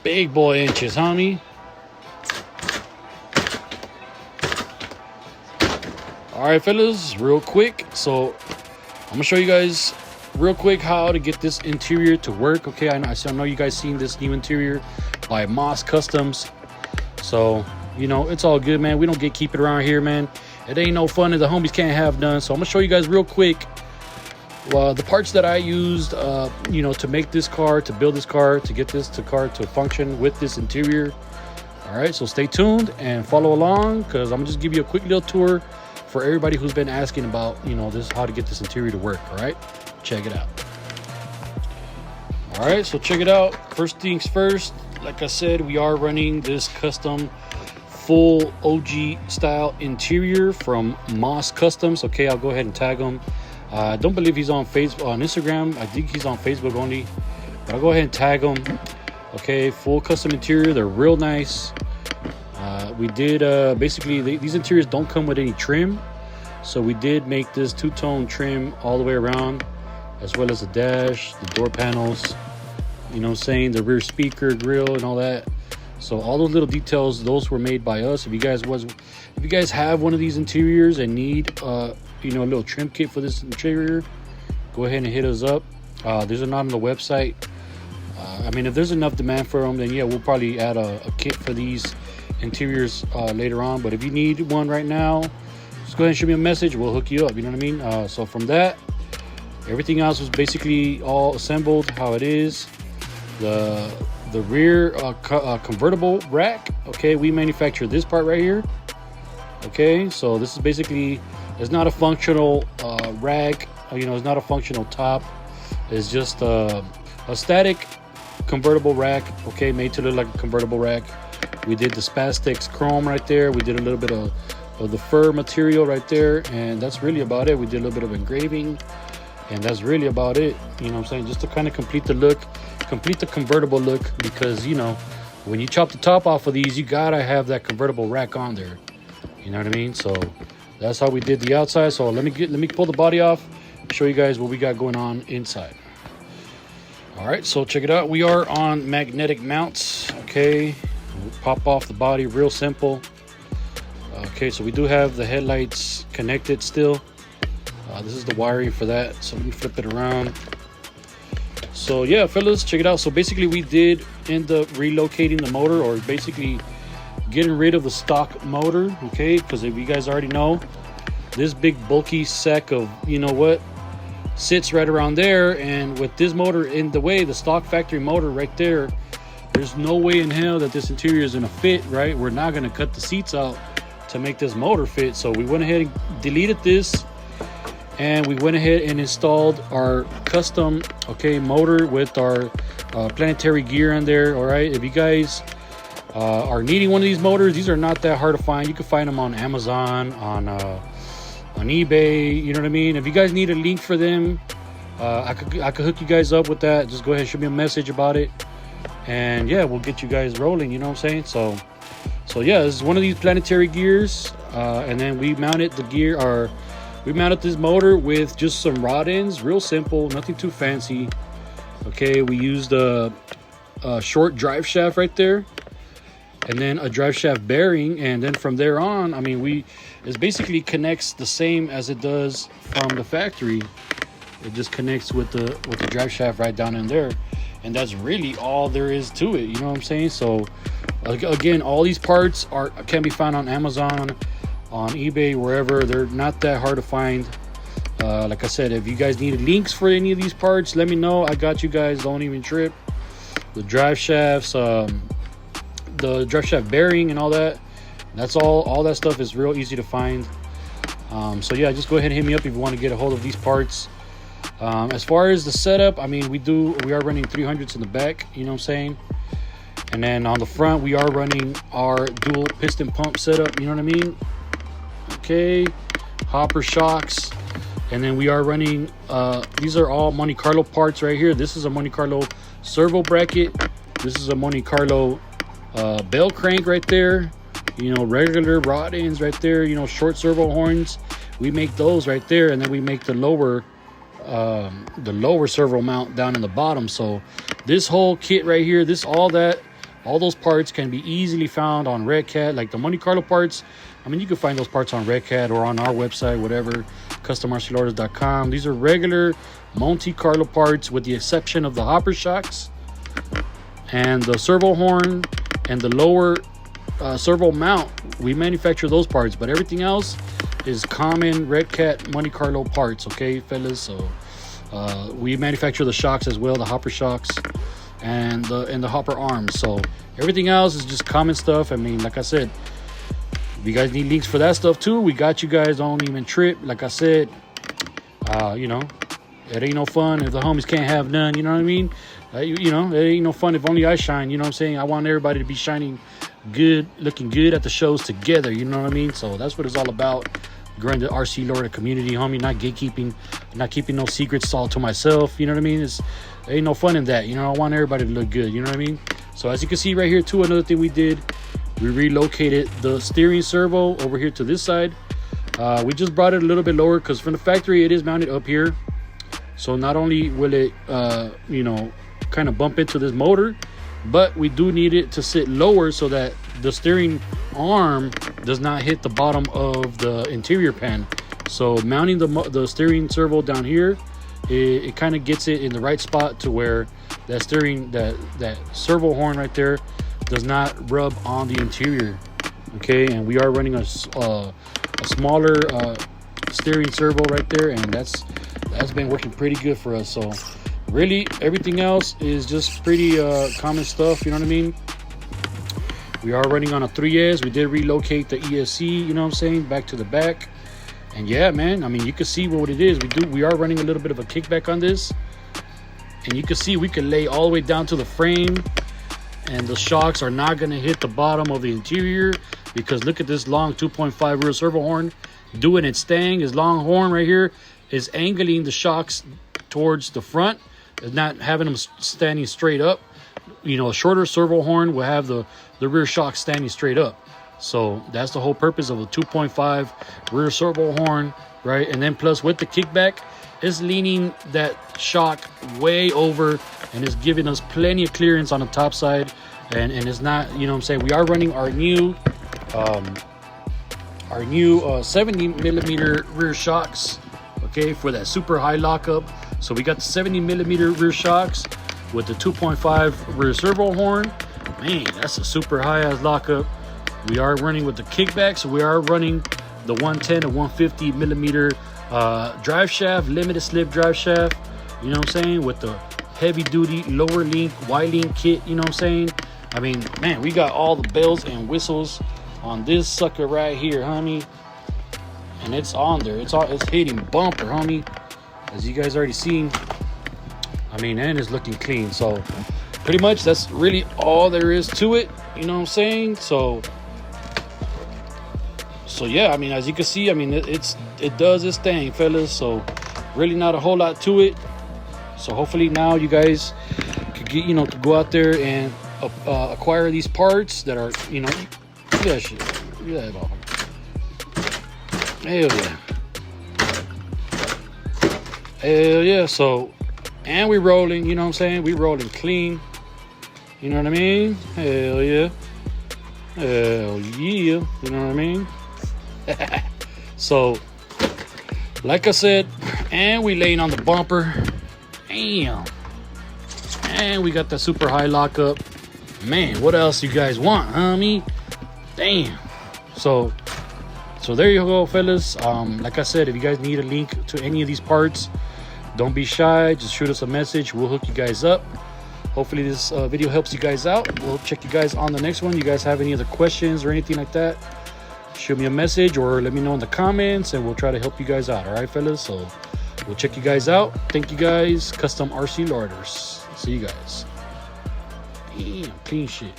Big boy inches, homie. All right, fellas, real quick. So I'm gonna show you guys real quick how to get this interior to work. Okay, I know you guys seen this new interior by Moss Customs. So, you know, it's all good, man. We don't keep it around here, man. It ain't no fun that the homies can't have done. So I'm gonna show you guys real quick the parts that I used, you know, to make this car, to build this car, to get this car to function with this interior. All right, so stay tuned and follow along, because I'm gonna just give you a quick little tour for everybody who's been asking about, you know, how to get this interior to work. All right, check it out. All right, so check it out. First things first, like I said, we are running this custom full OG style interior from Moss Customs. Okay, I'll go ahead and tag him. I don't believe he's on Instagram. I think he's on Facebook only, but I'll go ahead and tag him. Okay, full custom interior. They're real nice. We did basically these interiors don't come with any trim, so we did make this two-tone trim all the way around, as well as the dash, the door panels, you know what I'm saying, the rear speaker grill and all that. So all those little details, those were made by us. If you guys have one of these interiors and need you know, a little trim kit for this interior, go ahead and hit us up. These are not on the website. I mean, if there's enough demand for them, then yeah, we'll probably add a kit for these interiors later on. But if you need one right now, just go ahead and shoot me a message. We'll hook you up, you know what I mean? So from that, everything else was basically all assembled how it is. The rear convertible rack, okay, we manufacture this part right here. Okay, so this is basically, it's not a functional rack, you know, it's not a functional top. It's just a static convertible rack, okay, made to look like a convertible rack. We did the Spastex chrome right there. We did a little bit of the fur material right there, and that's really about it. We did a little bit of engraving, and that's really about it, you know what I'm saying, just to kind of complete the look, complete the convertible look, because, you know, when you chop the top off of these, you gotta have that convertible rack on there, you know what I mean? So that's how we did the outside. So let me pull the body off, show you guys what we got going on inside. All right, so check it out. We are on magnetic mounts. Okay, we'll pop off the body, real simple. Okay, so we do have the headlights connected still. This is the wiring for that, so let me flip it around. So yeah, fellas, check it out. So basically we did end up relocating the motor, or basically getting rid of the stock motor, okay? Because if you guys already know, this big bulky sack of, you know what, sits right around there, and with this motor in the way, the stock factory motor right there, there's no way in hell that this interior is gonna fit, right? We're not gonna cut the seats out to make this motor fit. So we went ahead and deleted this, and we went ahead and installed our custom, okay, motor with our planetary gear in there. All right, if you guys are needing one of these motors, these are not that hard to find. You can find them on Amazon, on eBay, you know what I mean? If you guys need a link for them, I could hook you guys up with that. Just go ahead and shoot me a message about it, and yeah, we'll get you guys rolling, you know what I'm saying? So yeah, this is one of these planetary gears, and then we mounted the gear, or we mounted this motor with just some rod ends, real simple, nothing too fancy. Okay, we used a short drive shaft right there, and then a drive shaft bearing, and then from there on, I mean, it basically connects the same as it does from the factory. It just connects with the drive shaft right down in there, and that's really all there is to it, you know what I'm saying? So again, all these parts can be found on Amazon, on eBay, wherever. They're not that hard to find. Like I said, if you guys need links for any of these parts, let me know. I got you guys, don't even trip. The drive shafts, the drive shaft bearing and all that, that's all that stuff is real easy to find. So yeah, just go ahead and hit me up if you want to get a hold of these parts. As far as the setup, I mean, we are running 300s in the back, you know what I'm saying, and then on the front we are running our dual piston pump setup, you know what I mean? Okay, hopper shocks, and then we are running these are all Monte Carlo parts right here. This is a Monte Carlo servo bracket, this is a Monte Carlo bell crank right there, you know, regular rod ends right there, you know, short servo horns, we make those right there, and then we make the lower servo mount down in the bottom. So this whole kit right here, all that All those parts can be easily found on Red Cat, like the Monte Carlo parts. I mean, you can find those parts on Red Cat or on our website, whatever, CustomRCLoriders.com. These are regular Monte Carlo parts with the exception of the hopper shocks and the servo horn and the lower servo mount. We manufacture those parts, but everything else is common Red Cat Monte Carlo parts, okay, fellas? So we manufacture the shocks as well, the hopper shocks and the hopper arms. So everything else is just common stuff. I mean, like I said, if you guys need links for that stuff too, we got you guys. Don't even trip. Like I said, you know, it ain't no fun if the homies can't have none. You know what I mean? You know, it ain't no fun if only I shine. You know what I'm saying? I want everybody to be shining good, looking good at the shows together. You know what I mean? So that's what it's all about. Growing the RC Lowrider community, homie. Not gatekeeping, not keeping no secrets all to myself. You know what I mean? There ain't no fun in that. You know, I want everybody to look good. You know what I mean? So as you can see right here too, another thing we did, we relocated the steering servo over here to this side. We just brought it a little bit lower because from the factory it is mounted up here. So not only will it, you know, kind of bump into this motor, but we do need it to sit lower so that the steering arm does not hit the bottom of the interior pan. So mounting the steering servo down here, it kind of gets it in the right spot to where that that servo horn right there does not rub on the interior. Okay, and we are running a smaller steering servo right there, and that's been working pretty good for us. So really everything else is just pretty common stuff, you know what I mean? We are running on a 3S. We did relocate the ESC, you know what I'm saying, back to the back. And yeah, man, I mean, you can see what it is. We are running a little bit of a kickback on this, and you can see we can lay all the way down to the frame, and the shocks are not going to hit the bottom of the interior, because look at this long 2.5 rear servo horn doing its thing. His long horn right here is angling the shocks towards the front. It's not having them standing straight up. You know, a shorter servo horn will have the rear shock standing straight up. So that's the whole purpose of a 2.5 rear servo horn, right? And then plus with the kickback, it's leaning that shock way over and it's giving us plenty of clearance on the top side. And it's not, you know what I'm saying, we are running our new 70 millimeter rear shocks, okay, for that super high lockup. So we got the 70 millimeter rear shocks with the 2.5 rear servo horn. Man, that's a super high ass lockup. We are running with the kickback, so we are running the 110 to 150 millimeter drive shaft, limited slip drive shaft, you know what I'm saying, with the heavy duty lower link Y link kit, you know what I'm saying. I mean, man, we got all the bells and whistles on this sucker right here, homie, and it's on there. It's hitting bumper, homie, as you guys already seen. I mean, and it's looking clean. So pretty much that's really all there is to it, you know what I'm saying. So yeah, I mean, as you can see, I mean, it does its thing, fellas. So really not a whole lot to it. So hopefully now you guys could get, you know, could go out there and acquire these parts that are, you know, look at that shit. Look at that motherfucker. Hell yeah. Hell yeah. So, and we rolling, you know what I'm saying? We rolling clean. You know what I mean? Hell yeah. Hell yeah. You know what I mean? So, like I said, and we laying on the bumper. Damn. And we got the super high lockup. Man, what else you guys want, homie? Damn. So there you go, fellas. Like I said, if you guys need a link to any of these parts, don't be shy. Just shoot us a message. We'll hook you guys up. Hopefully this video helps you guys out. We'll check you guys on the next one. You guys have any other questions or anything like that, shoot me a message or let me know in the comments, and we'll try to help you guys out. All right, fellas? So we'll check you guys out. Thank you guys. Kustom Rc Lowriders. See you guys. Damn, clean shit.